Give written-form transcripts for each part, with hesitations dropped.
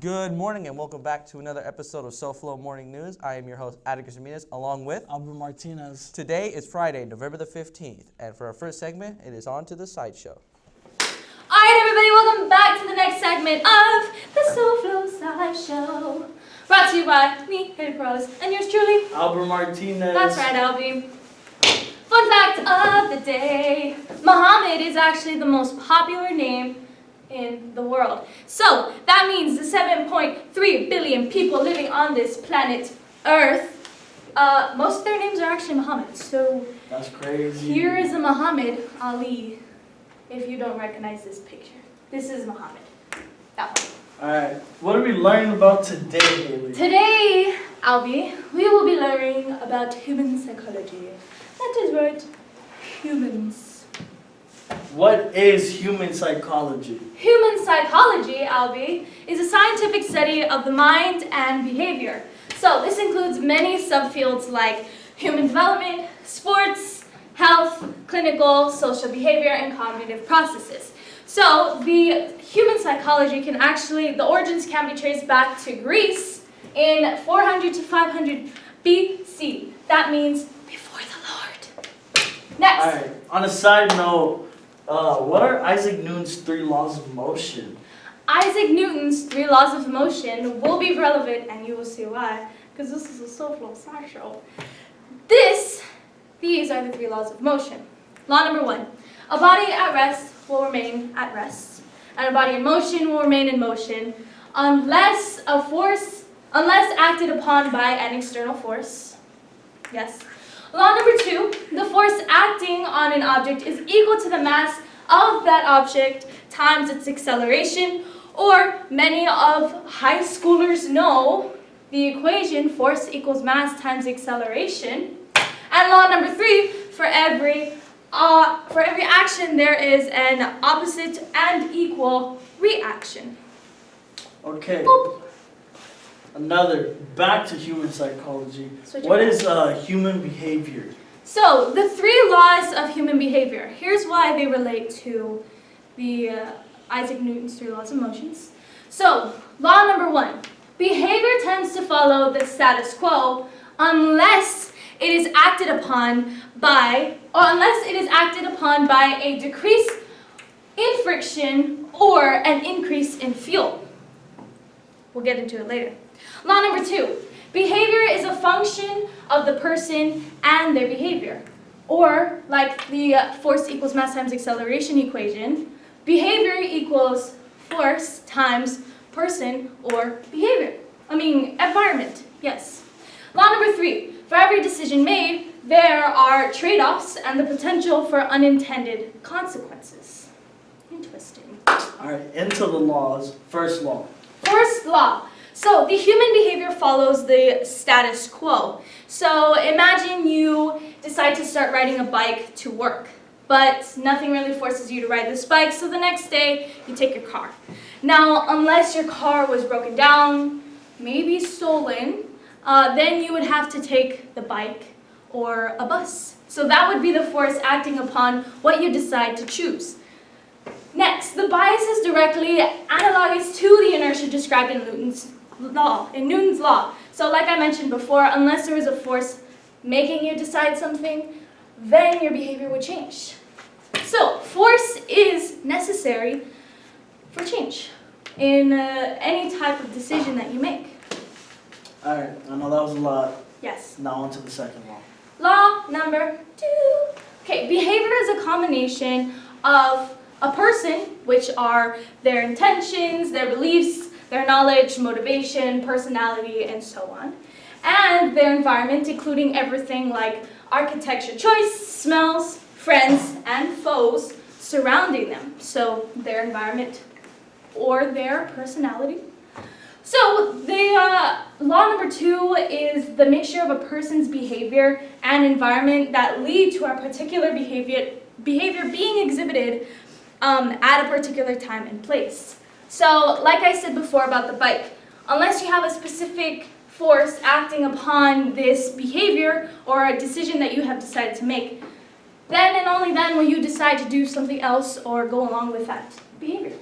Good morning and welcome back to another episode of SoFlo Morning News. I am your host, Atticus Ramirez, along with Albert Martinez. Today is Friday, November the 15th, and for our first segment, it is on to the sideshow. All right, everybody, welcome back to the next segment of the SoFlo Sideshow. Brought to you by me, Harry Rose, and yours truly, Albert Martinez. That's right, Albie. Fun fact of the day: Muhammad is actually the most popular name in the world. So that means the 7.3 billion people living on this planet Earth, most of their names are actually Muhammad. So that's crazy. Here is a Muhammad Ali. If you don't recognize this picture, this is Muhammad. That one. All right. What are we learning about today, Haley? Today, Albie, we will be learning about human psychology. That is right, humans. What is human psychology? Human psychology, Albie, is a scientific study of the mind and behavior. So this includes many subfields like human development, sports, health, clinical, social behavior, and cognitive processes. So the human psychology the origins can be traced back to Greece in 400 to 500 BC. That means before the Lord. Next. All right. On a side note, what are Isaac Newton's 3 laws of motion? Isaac Newton's 3 laws of motion will be relevant, and you will see why, because this is a SoFlo sideshow. These are the 3 laws of motion. Law number 1, a body at rest will remain at rest, and a body in motion will remain in motion unless acted upon by an external force. Yes. Law number 2, the force acting on an object is equal to the mass of that object times its acceleration, or many of high schoolers know the equation force equals mass times acceleration. And law number 3, for every action there is an opposite and equal reaction. Okay. Boop. Back to human psychology. Switch What it is human behavior? So, the 3 laws of human behavior. Here's why they relate to the Isaac Newton's 3 laws of motions. So, law number 1. Behavior tends to follow the status quo unless it is acted upon by a decrease in friction or an increase in fuel. We'll get into it later. Law number 2, behavior is a function of the person and their behavior. Or, like the force equals mass times acceleration equation, behavior equals force times person or environment, yes. Law number 3, for every decision made, there are trade-offs and the potential for unintended consequences. Interesting. All right, into the laws. First law. First law. So the human behavior follows the status quo. So imagine you decide to start riding a bike to work, but nothing really forces you to ride this bike, so the next day you take your car. Now, unless your car was broken down, maybe stolen, then you would have to take the bike or a bus. So that would be the force acting upon what you decide to choose. Next, the bias is directly analogous to the inertia described in Newton's law. So like I mentioned before, unless there was a force making you decide something, then your behavior would change. So force is necessary for change in any type of decision that you make. All right, I know that was a lot. Yes. Now on to the second law. Law number 2. Okay, behavior is a combination of a person, which are their intentions, their beliefs, their knowledge, motivation, personality, and so on, and their environment, including everything like architecture choice, smells, friends, and foes surrounding them. So their environment or their personality. So the law number 2 is the mixture of a person's behavior and environment that lead to a particular behavior being exhibited at a particular time and place. So, like I said before about the bike, unless you have a specific force acting upon this behavior or a decision that you have decided to make, then and only then will you decide to do something else or go along with that behavior.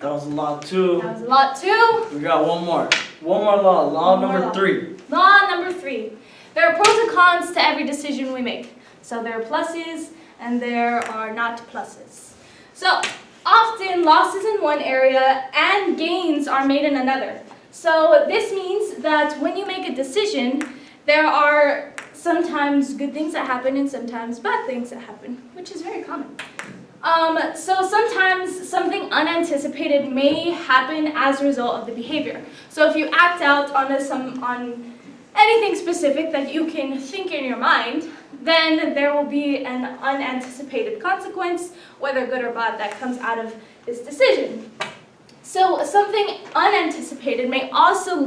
That was a lot too. That was a lot too. We got one more. One more law. Law One more number law. 3. Law number 3. There are pros and cons to every decision we make. So there are pluses and there are not pluses. So often losses in one area and gains are made in another. So this means that when you make a decision, there are sometimes good things that happen and sometimes bad things that happen, which is very common. So sometimes something unanticipated may happen as a result of the behavior. So if you act out on anything specific that you can think in your mind, then there will be an unanticipated consequence, whether good or bad, that comes out of this decision. So something unanticipated may also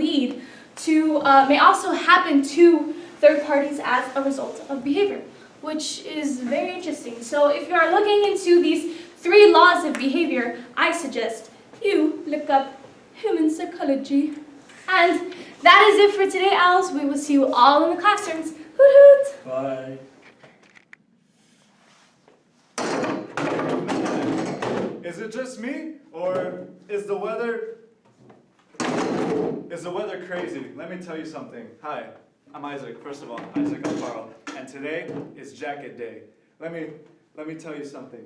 happen to third parties as a result of behavior, which is very interesting. So if you are looking into these 3 laws of behavior, I suggest you look up human psychology. And that is it for today, owls. We will see you all in the classrooms. Hoot hoot! Bye. Is it just me, or is the weather crazy? Let me tell you something. Hi, I'm Isaac. First of all, Isaac Alfaro, and today is Jacket Day. Let me tell you something.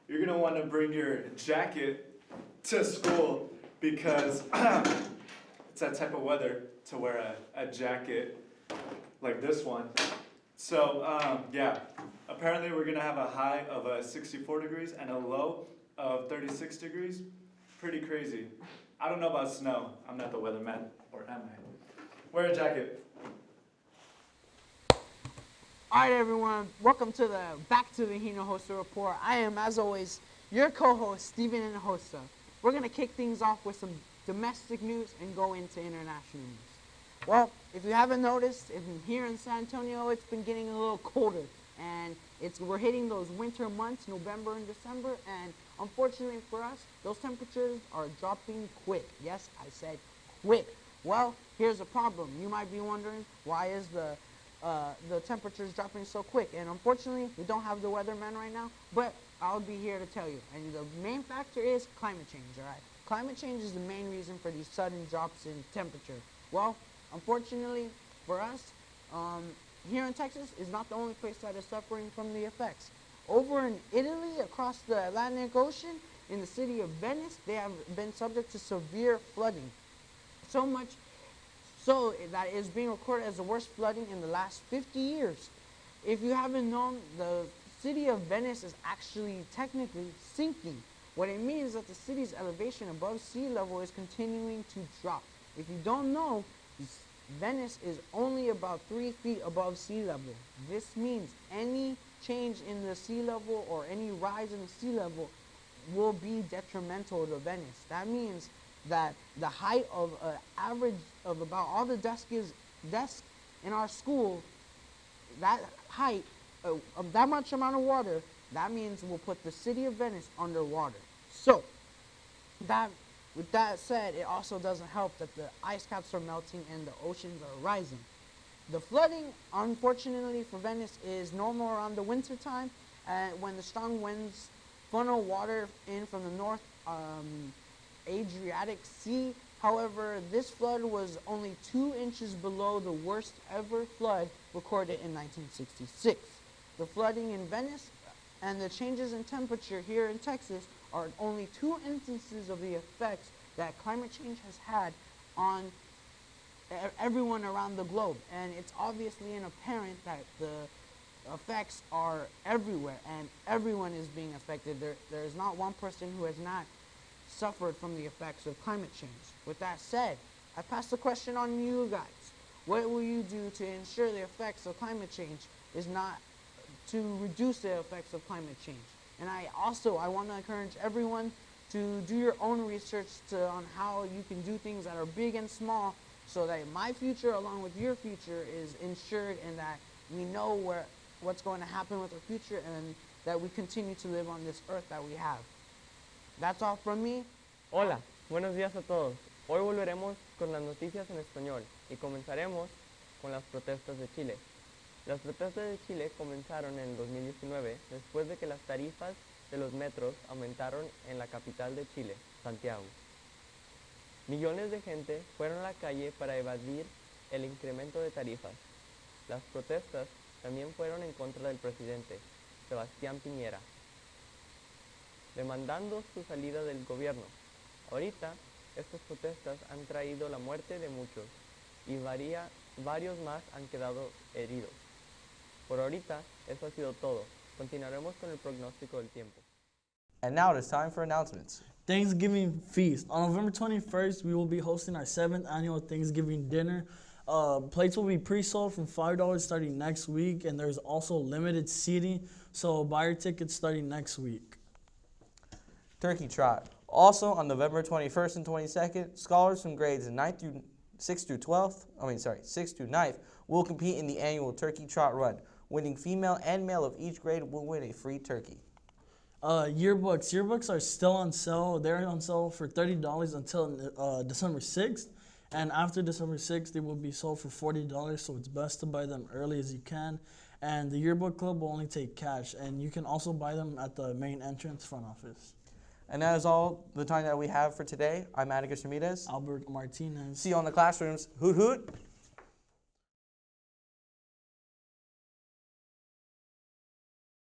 You're gonna want to bring your jacket to school because it's that type of weather to wear a jacket like this one. So yeah, apparently we're gonna have a high of 64 degrees and a low of 36 degrees. Pretty crazy. I don't know about snow. I'm not the weatherman, or am I? Wear a jacket. Alright everyone, welcome to back to the Hinojosa Report. I am, as always, your co-host, Steven Hinojosa. We're going to kick things off with some domestic news and go into international news. Well, if you haven't noticed, here in San Antonio, it's been getting a little colder. And we're hitting those winter months, November and December, and unfortunately for us, those temperatures are dropping quick. Yes, I said quick. Well, here's the problem. You might be wondering, why is the temperatures dropping so quick? And unfortunately, we don't have the weatherman right now, but I'll be here to tell you. And the main factor is climate change, all right? Climate change is the main reason for these sudden drops in temperature. Well, unfortunately for us, here in Texas is not the only place that is suffering from the effects. Over in Italy, across the Atlantic Ocean, in the city of Venice, they have been subject to severe flooding. So much so that it is being recorded as the worst flooding in the last 50 years. If you haven't known, the city of Venice is actually technically sinking. What it means is that the city's elevation above sea level is continuing to drop. If you don't know, Venice is only about 3 feet above sea level. This means any change in the sea level or any rise in the sea level will be detrimental to Venice. That means that the height of an average of about all the desks in our school, that height of that much amount of water, that means we'll put the city of Venice underwater. So, with that said, it also doesn't help that the ice caps are melting and the oceans are rising. The flooding, unfortunately for Venice, is normal around the winter time, when the strong winds funnel water in from the North Adriatic Sea. However, this flood was only 2 inches below the worst ever flood recorded in 1966. The flooding in Venice and the changes in temperature here in Texas are only 2 instances of the effects that climate change has had on everyone around the globe. And it's obviously apparent that the effects are everywhere and everyone is being affected. There is not one person who has not suffered from the effects of climate change. With that said, I pass the question on you guys. What will you do to ensure the effects of climate change is not to reduce the effects of climate change? And I want to encourage everyone to do your own research on how you can do things that are big and small so that my future along with your future is ensured and that we know what's going to happen with our future and that we continue to live on this earth that we have. That's all from me. Hola, buenos días a todos. Hoy volveremos con las noticias en español y comenzaremos con las protestas de Chile. Las protestas de Chile comenzaron en el 2019 después de que las tarifas de los metros aumentaron en la capital de Chile, Santiago. Millones de gente fueron a la calle para evadir el incremento de tarifas. Las protestas también fueron en contra del presidente, Sebastián Piñera, demandando su salida del gobierno. Ahorita, estas protestas han traído la muerte de muchos y varios más han quedado heridos. Por ahorita, eso ha sido todo. Continuaremos con el pronóstico del tiempo. And now it is time for announcements. Thanksgiving feast. On November 21st, we will be hosting our 7th annual Thanksgiving dinner. Plates will be pre-sold from $5 starting next week, and there's also limited seating, so buy your tickets starting next week. Turkey Trot. Also on November 21st and 22nd, scholars from grades 6 through 9th will compete in the annual Turkey Trot Run. Winning female and male of each grade will win a free turkey. Yearbooks are still on sale. They're on sale for $30 until December 6th. And after December 6th, they will be sold for $40, so it's best to buy them early as you can. And the yearbook club will only take cash, and you can also buy them at the main entrance front office. And that is all the time that we have for today. I'm Atticus Ramirez. Albert Martinez. See you on the classrooms. Hoot hoot.